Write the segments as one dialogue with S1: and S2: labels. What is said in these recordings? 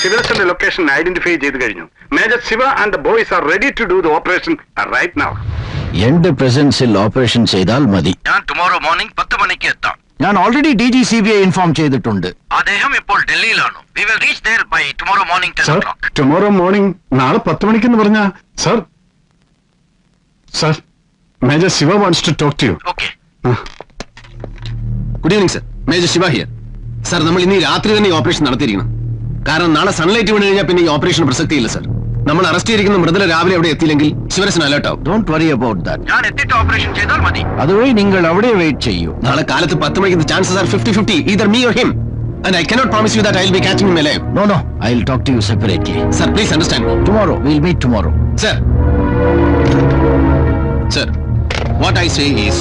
S1: Siva's location identified. Major Siva and the boys are ready to do the operation right now.
S2: End presence in operation Seidal Madi.
S3: Tomorrow morning, 10 manikku ettam.
S2: ഞാൻ already DGCBI inform ചെയ്തിട്ടുണ്ട്.
S3: അദ്ദേഹം ഇപ്പോൾ ഡൽഹിയിലാണ്. We will reach there by tomorrow morning 10 o'clock.
S1: Tomorrow morning, നാളെ 10 മണിക്ക് എന്ന് പറഞ്ഞാ sir. Sir, Major Siva wants to talk to you.
S3: Okay.
S4: Good evening, sir. Major Shiva here. Sir, നമ്മൾ ഇനി രാത്രി തന്നെ ഈ ഓപ്പറേഷൻ നടത്തിയിരിക്കണം. കാരണം നാളെ സൺലൈറ്റ് വീണ് കഴിഞ്ഞാൽ പിന്നെ ഈ ഓപ്പറേഷൻ പ്രസക്തിയില്ല സർ. നമ്മൾ അറസ്റ്റ് ചെയ്തിരിക്കുന്ന മൃതല രാവിലെ അവിടെ എത്തിയില്ലെങ്കിൽ ശിവരസൻ അലേർട്ട് ആവും.
S2: Don't worry about that.
S3: ഞാൻ എത്തിയിട്ട് ഓപ്പറേഷൻ ചെയ്താൽ മതി.
S2: അതുവഴി നിങ്ങൾ അവിടെ വെയിറ്റ് ചെയ്യൂ.
S4: നാളെ കാലത്ത് 10 മണിക്ക് chances are 50-50, either me or him. And I cannot promise you that I will be catching him alive.
S2: No, I'll talk to you separately.
S4: Sir, please understand me.
S2: Tomorrow, we'll meet tomorrow.
S4: Sir. Sir, what I say is,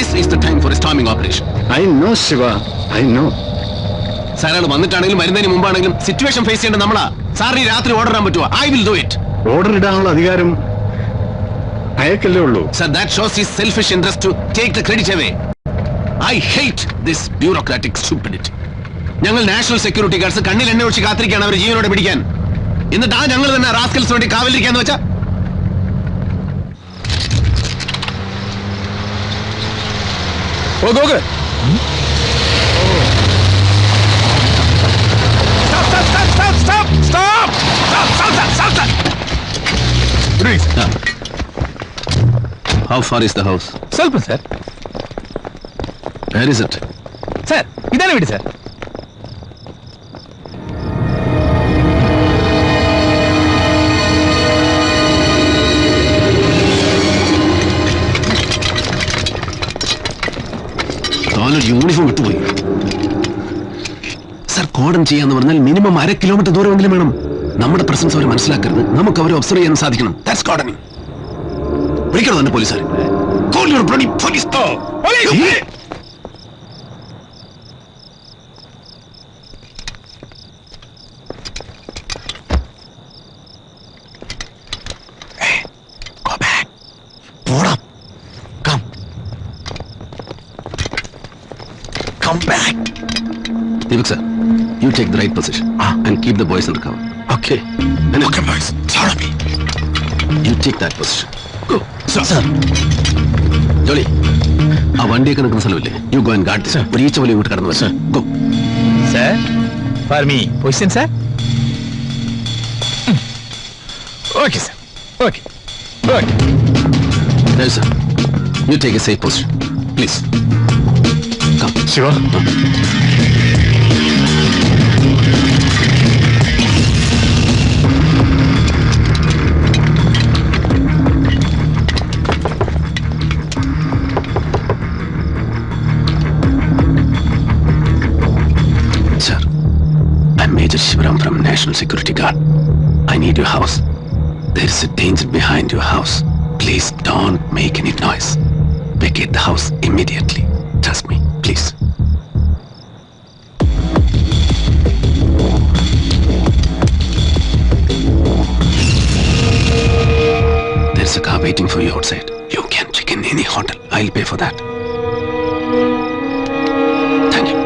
S4: this is the time for a storming operation.
S1: I know Shiva, I know.
S4: സാറാണ് വന്നിട്ടാണെങ്കിലും വരുന്നതിന് മുമ്പാണെങ്കിലും situation face ചെയ്യേണ്ട നമ്മളാ. സാറിന് രാത്രി order ഇടാൻ പറ്റുമോ? I will do it.
S1: Order ഇടാനുള്ള അധികാരം അയക്കല്ലേ ഉള്ളൂ.
S4: Sir, that shows his selfish interest to take the credit away. I hate this bureaucratic stupidity. ഞങ്ങൾ നാഷണൽ സെക്യൂരിറ്റി ഗാർഡ്സ് കണ്ണിൽ എണ്ണ ഒഴിച്ച് കാത്തിരിക്കുകയാണ് അവർ ജീവനോടെ പിടിക്കാൻ. എന്നിട്ട് ഞങ്ങൾ തന്നെ റാസ്കൽസ് വേണ്ടി കാവലിരിക്കാന്ന് വെച്ചാ How far is the house?
S5: ಸ್ವಲ್ಪ sir.
S4: Where is it?
S5: Sir, idane vidi sir.
S4: College uniform വിട്ടുപോയി. സർ കോഡൻ ചെയ്യാന്ന് പറഞ്ഞാൽ മിനിമം 1/2 കിലോമീറ്റർ ദൂരമെങ്കിലും വേണം. നമ്മുടെ പ്രസൻസ് അവരെ മനസ്സിലാക്കരുത്. നമുക്ക് അവരെ ഒബ്സർവ് ചെയ്യാൻ സാധിക്കണം. That's gardening. വിളിക്കണം തന്നെ പോലീസുകാരെ. Call your bloody police. Police! Hey, go back. Pull up. Come. Come back. Deepak sir, you take the right position and keep the boys under cover. Okay. Okay, boys. Follow me. You take that position. Go. Sir. Jolly. ആ വണ്ടിയൊക്കെ നിൽക്കുന്ന സ്ഥലമില്ലേ? You go and guard this. ഒരു ഈച്ച പോലെ ഇങ്ങോട്ട് കടന്നു വരും. Sir, go.
S5: Sir, for me, position sir. Okay sir. Okay.
S4: There sir. You take a safe position. Please. Come.
S1: Shiva.
S4: Sir, I'm Major Shivaram from National Security Guard. I need your house. There is a danger behind your house. Please don't make any noise. Vacate the house immediately. Trust me, please. There's a car waiting for you outside. You can check in any hotel. I'll pay for that. Thank you.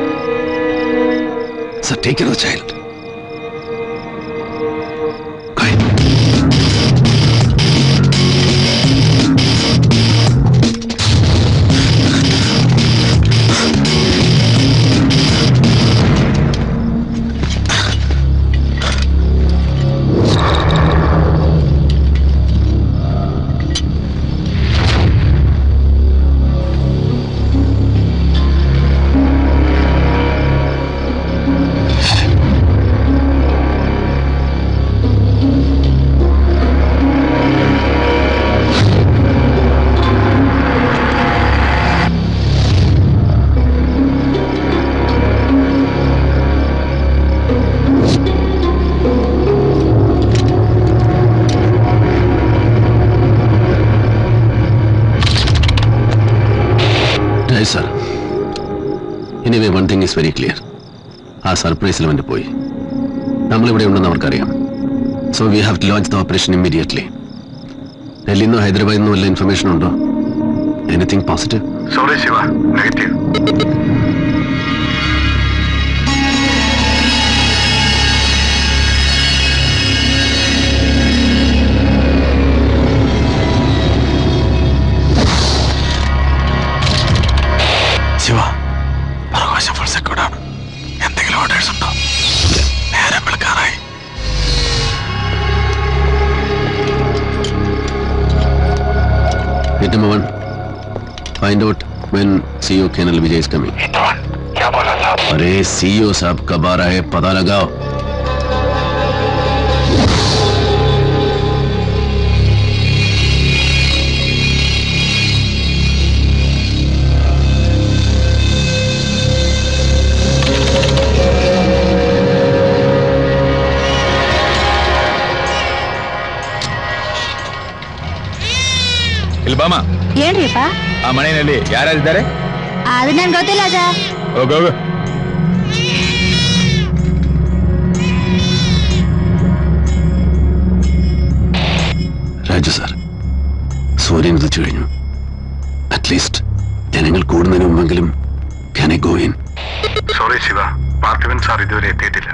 S4: Sir, take care of the child. Go ahead. Sir. Anyway, one thing is very clear. ആ സർപ്രൈസിൽ അവൻ്റെ പോയി. നമ്മളിവിടെ ഉണ്ടെന്ന് അവർക്കറിയാം. So we have to launch the operation immediately. ഡൽഹിയിൽ നിന്നോ ഹൈദരാബാദിൽ നിന്നോ വല്ല ഇൻഫർമേഷൻ ഉണ്ടോ? Anything positive?
S1: Sorry Shiva, negative.
S4: number 1. Find out when CEO Colonel Vijay is coming.
S3: क्या बोला साहब?
S4: अरे CEO साहब कब आ रहा है पता लगाओ.
S5: ಇಲ್ಲಿ ಬಾಮ.
S6: ಏನ್ರಿಪ್ಪ?
S5: ಆ ಮನೆಯಲ್ಲಿ ಯಾರಿದ್ದಾರೆ?
S6: ಅದು ನನ್ಗೆ ಗೊತ್ತಿಲ್ಲ ಸರ್.
S5: ಹೋಗು.
S4: രാജു സാർ, സൂര്യൻ ഉദിച്ചു കഴിഞ്ഞു. അറ്റ്ലീസ്റ്റ് ജനങ്ങൾ കൂടുന്നതിന് മുമ്പെങ്കിലും can I go in?
S1: Sorry Shiva, Parthivan sir ഇതുവരെ എത്തിയിട്ടില്ല.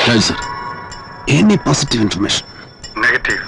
S4: Raj sir, any positive information?
S1: Negative.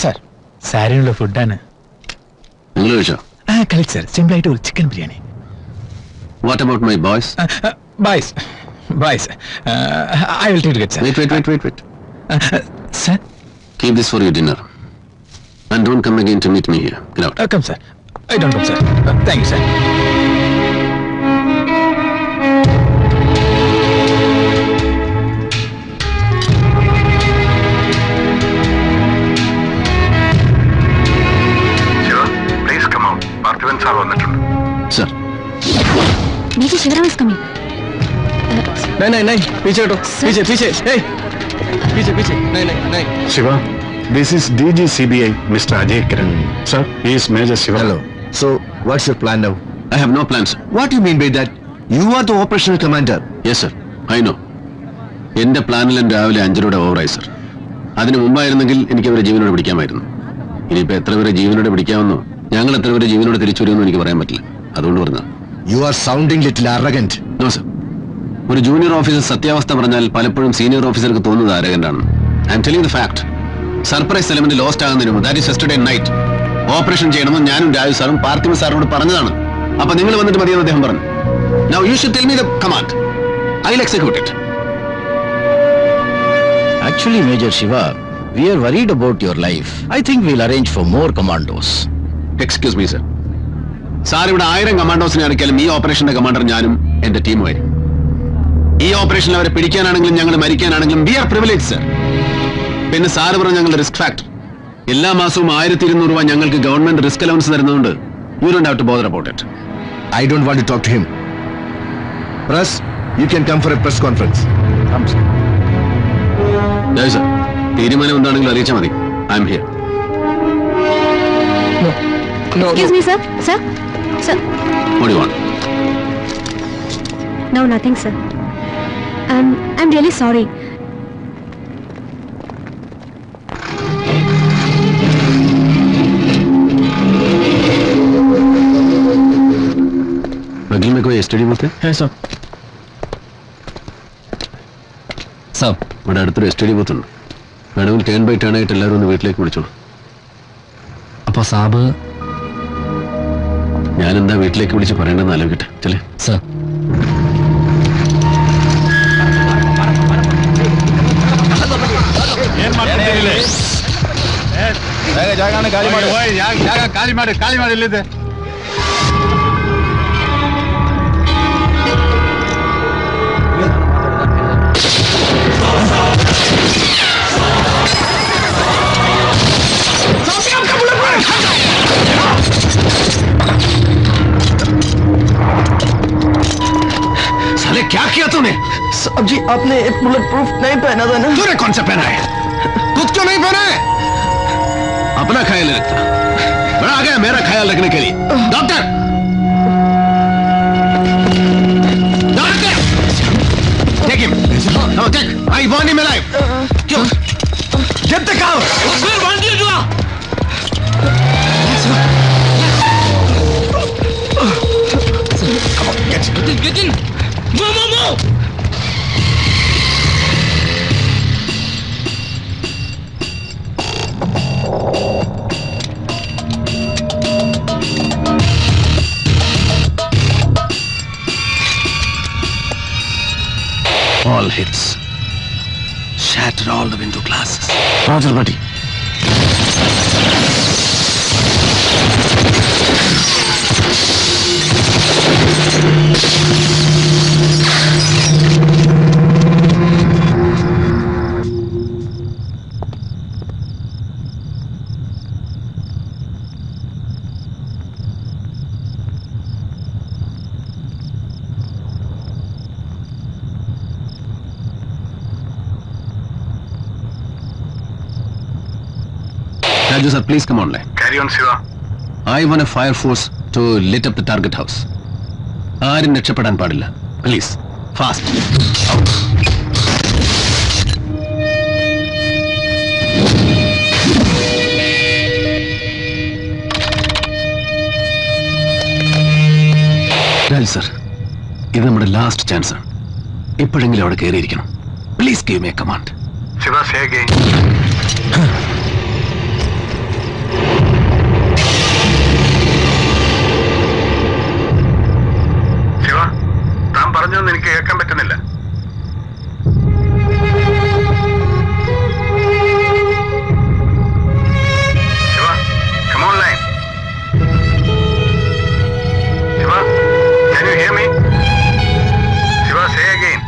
S5: Sir, സാരിയുള്ള ഫുഡാണ്.
S4: നിങ്ങൾ കഴിച്ചോ?
S5: കളിച്ച് സർ, സിമ്പിൾ ആയിട്ട് ഒരു chicken biryani.
S4: What about my boys?
S5: Boys, I will take it, sir.
S4: Wait.
S5: Sir?
S4: Keep this for your dinner. And don't come again to meet me here. Get out.
S5: Come, sir. I don't come, sir. Thank you, sir.
S1: Shiva, please come out. Parthivan sir വന്നിട്ടുണ്ട്.
S4: Sir.
S6: Major Shivaram is coming.
S7: नहीं पीछे हटो, पीछे नहीं.
S1: Shiva, this is DG CBI, Mr. Ajay Kiran. Sir, he is Major Shiva.
S7: Hello. So, what's your plan now?
S4: I have no plans, sir.
S7: What do you mean by that? You are the operational commander.
S4: Yes, sir. I know. എന്റെ പ്ലാനിലും രാവിലെ 5 ഓവറായി sir. അതിന് മുമ്പായിരുന്നെങ്കിൽ എനിക്ക് അവരെ ജീവനോടെ പിടിക്കാമായിരുന്നു. ഇനിയിപ്പോ എത്ര പേരെ ജീവനോടെ പിടിക്കാമെന്നോ ഞങ്ങൾ എത്ര പേരെ ജീവനോടെ തിരിച്ചു വരുമെന്നോ എനിക്ക് പറയാൻ പറ്റില്ല. അതുകൊണ്ട് പറഞ്ഞാ.
S7: You are sounding little arrogant.
S4: No, sir. ഒരു ജൂനിയർ ഓഫീസർ സത്യാവസ്ഥ പറഞ്ഞാൽ പലപ്പോഴും സീനിയർ ഓഫീസർക്ക് തോന്നുന്നത് ആരകണ്ടാണ്. I am telling the fact. Surprise element lost ആകുന്നതിന് മുമ്പ്, that is yesterday night, operation ചെയ്യണമെന്ന് ഞാനും രാജു സാറും പാർത്ഥിവ സാറിനോട് പറഞ്ഞതാണ്. അപ്പൊ നിങ്ങൾ വന്നിട്ട് മതിയെന്ന് അദ്ദേഹം പറഞ്ഞു. Now you should tell me the command. I'll execute it.
S2: Actually, Major Shiva, we are worried about your life. I think we'll arrange for more commandos.
S4: Excuse me, sir. Sir ഇവിടെ 1000 കമാൻഡോസിനെ ഇറക്കിയാലും ഈ ഓപ്പറേഷന്റെ കമാൻഡർ ഞാനും എന്റെ ടീമുമായിരിക്കും. ഈ ഓപ്പറേഷനിൽ അവരെ പിടിക്കാനാണെങ്കിലും ഞങ്ങൾ മരിക്കാനാണെങ്കിലും we are privilege, sir. പിന്നെ സാറ് പറഞ്ഞ ഞങ്ങളുടെ റിസ്ക് ഫാക്ടർ എല്ലാ മാസവും 1200 രൂപ ഞങ്ങൾക്ക് ഗവൺമെന്റ് റിസ്ക് അലവൻസ് തരുന്നതുകൊണ്ട് you don't have to bother about it.
S7: I don't want to talk to him. Press, you can come for a press conference. Come, sir.
S4: Sir, തീരുമാനം എന്താണെങ്കിലും അറിയിച്ചാൽ മതി. I am here.
S6: Excuse me, sir. Sir? Sir?
S4: What do you want?
S6: No, nothing, sir. I'm really sorry.
S4: बगल में कोई STD बोलते हैं?
S5: है सर. സർ,
S4: ഇവിടെ അടുത്തൊരു എസ്റ്റിഡി ബൂത്ത് ഉണ്ട്. വേണമെങ്കിൽ ടേൺ ബൈ ടേൺ ആയിട്ട് എല്ലാവരും ഒന്ന് വീട്ടിലേക്ക് വിളിച്ചോളൂ.
S5: അപ്പോൾ സാബ്
S4: ഞാനെന്താ വീട്ടിലേക്ക് വിളിച്ച് പറയേണ്ടതെന്ന് ആലോചിക്കട്ടെ. ചെല്ലേ
S5: സർ.
S1: ಖಾಲಿ ಮಾಡಿ ಇಲ್ಲಿದೆ.
S4: साले क्या किया तूने?
S7: साहब जी, आपने बुलेट प्रूफ नहीं पहना था ना?
S4: तूने कौन सा पहना है? खुद क्यों नहीं पहना है? अपना ख्याल रखता. बड़ा आ गया मेरा ख्याल रखने के लिए. Doctor, doctor, take him. No, take. I want him alive. क्यों? Get the cow. Where want you to go? Come on, get in. Move. All hits. Shatter all the window glasses. Roger, buddy. Raju sir, please come online.
S1: Carry on, Shiva.
S4: I want a fire force to lit up the target house. ആരും രക്ഷപ്പെടാൻ പാടില്ല. Please, fast. Out. Raju sir, ഇത് നമ്മുടെ last chance ആണ്. ഇപ്പോഴെങ്കിലും അവിടെ കയറിയിരിക്കണം. Please give me a command.
S1: Shiva, say again. Shiva, താൻ പറഞ്ഞൊന്നും എനിക്ക് കേൾക്കാൻ പറ്റുന്നില്ല. Shiva, come online. Shiva, can you hear me? Shiva, say again.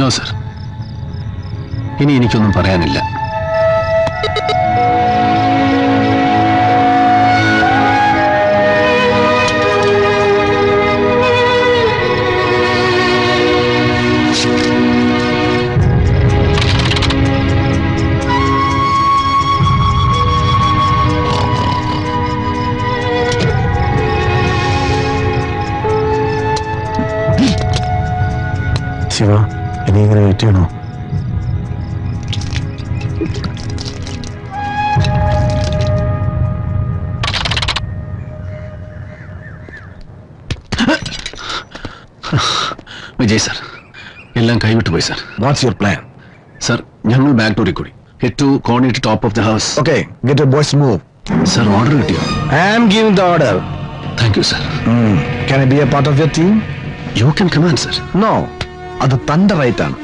S4: No sir, ഇനി എനിക്കൊന്നും പറയാനില്ല.
S1: ശിവ, ഇനി ഇങ്ങനെ വെയിറ്റ് ചെയ്യണോ?
S4: വിജയ് സർ, എല്ലാം കൈവിട്ടു പോയി sir.
S7: What's your plan?
S4: Sir, ഞങ്ങൾ ബാക്ക് ഡോറിൽ കൂടി hit to corner top of the house.
S7: Okay, get your boys to move.
S4: Sir, order കിട്ടിയോ?
S7: I am giving the order.
S4: Thank you sir.
S7: Can I be a part of your team?
S4: You can command sir.
S7: No, അത് തന്റെ right ആണ്.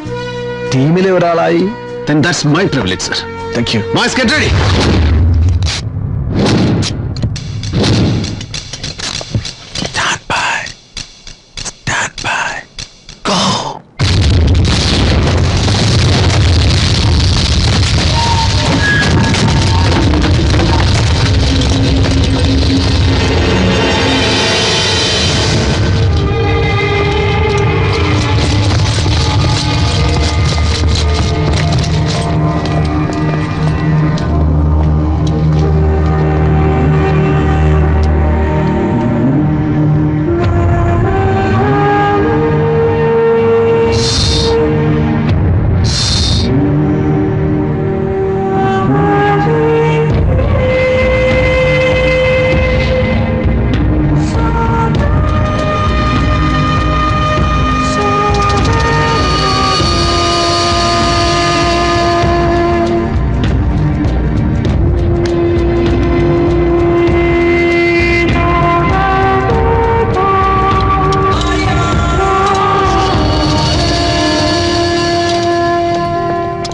S7: ടീമിലെ ഒരാളായി.
S4: Then that's my privilege, sir.
S7: Thank you.
S4: Boys, get ready. Stand by. Stand by. Go.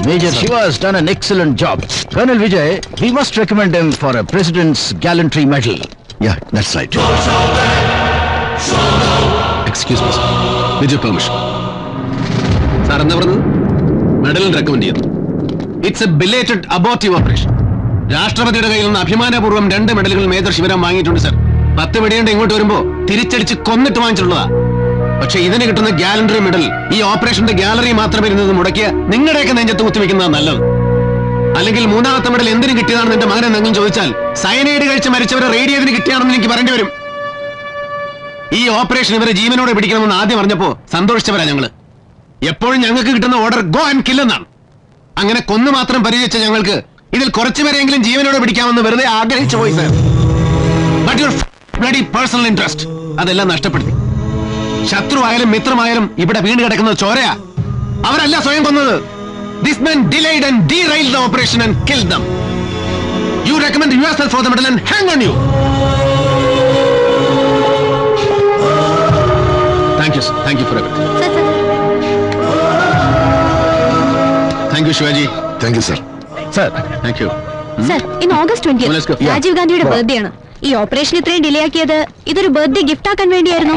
S2: Major Shiva has done an excellent job. Colonel Vijay, we must recommend him for a President's Gallantry Medal.
S7: Yeah, that's right.
S4: Excuse me, sir. With your permission. Sir, എന്താ പറഞ്ഞത്? Medal recommend ചെയ്യുന്നു. It's a belated abortive operation. രാഷ്ട്രപതിയുടെ കയ്യിൽ നിന്ന് അഭിമാനപൂർവ്വം 2 മെഡലുകൾ major Shivaram വാങ്ങിയിട്ടുണ്ട് sir. 10 വെടിയുണ്ട് ഇങ്ങോട്ട് വരുമ്പോ തിരിച്ചടിച്ച് കൊന്നിട്ട് വാങ്ങിച്ചിട്ടുള്ളതാ. പക്ഷെ ഇതിന് കിട്ടുന്ന ഗാലണ്ടറി മെഡൽ ഈ ഓപ്പറേഷന്റെ ഗാലറി മാത്രം ഇരുന്നത് മുടക്കിയ നിങ്ങളുടെയൊക്കെ നെഞ്ചത്ത് കുത്തിവെക്കുന്നതാണ് നല്ലത്. അല്ലെങ്കിൽ 3ാമത്തെ മെഡൽ എന്തിനു കിട്ടിയതാണെന്ന് എന്റെ മകൻ എന്തെങ്കിലും ചോദിച്ചാൽ സയനൈഡ് കഴിച്ച് മരിച്ചവരെ റേഡിയതിന് കിട്ടിയാണെന്ന് എനിക്ക് പറയേണ്ടി വരും. ഈ ഓപ്പറേഷൻ ഇവരെ ജീവനോടെ പിടിക്കണമെന്ന് ആദ്യം പറഞ്ഞപ്പോ സന്തോഷിച്ചവരാ ഞങ്ങള്. എപ്പോഴും ഞങ്ങൾക്ക് കിട്ടുന്ന ഓർഡർ ഗോ ആൻഡ് കിൽ എന്നാണ്. അങ്ങനെ കൊന്നു മാത്രം പരിചയിച്ച ഞങ്ങൾക്ക് ഇതിൽ കുറച്ചുപേരെങ്കിലും ജീവനോടെ പിടിക്കാമെന്ന് വെറുതെ ആഗ്രഹിച്ചു പോയി sir. But your bloody personal interest അതെല്ലാം നഷ്ടപ്പെടുത്തി. ശത്രുവായാലും മിത്രമായാലും ഇവിടെ വീണ് കിടക്കുന്നത് ചോരയാ. അവരല്ല സ്വയം കൊന്നത്. This men delayed and ഡീറെയിൽഡ് the operation and killed dum. You recommend yourself for the medal and hang on you. Thank you sir. Thank you for everything. Thank you Shivaji.
S7: Thank you, sir.
S2: Sir,
S4: thank you.
S6: Sir ഇന്ന് August 20
S4: Let's go.
S6: Rajeev ഗാന്ധിയുടെ birthday ആണ്. ഈ operation ഇത്രയും delay ആക്കിയത് ഇതൊരു birthday gift ആക്കാൻ വേണ്ടിയായിരുന്നു.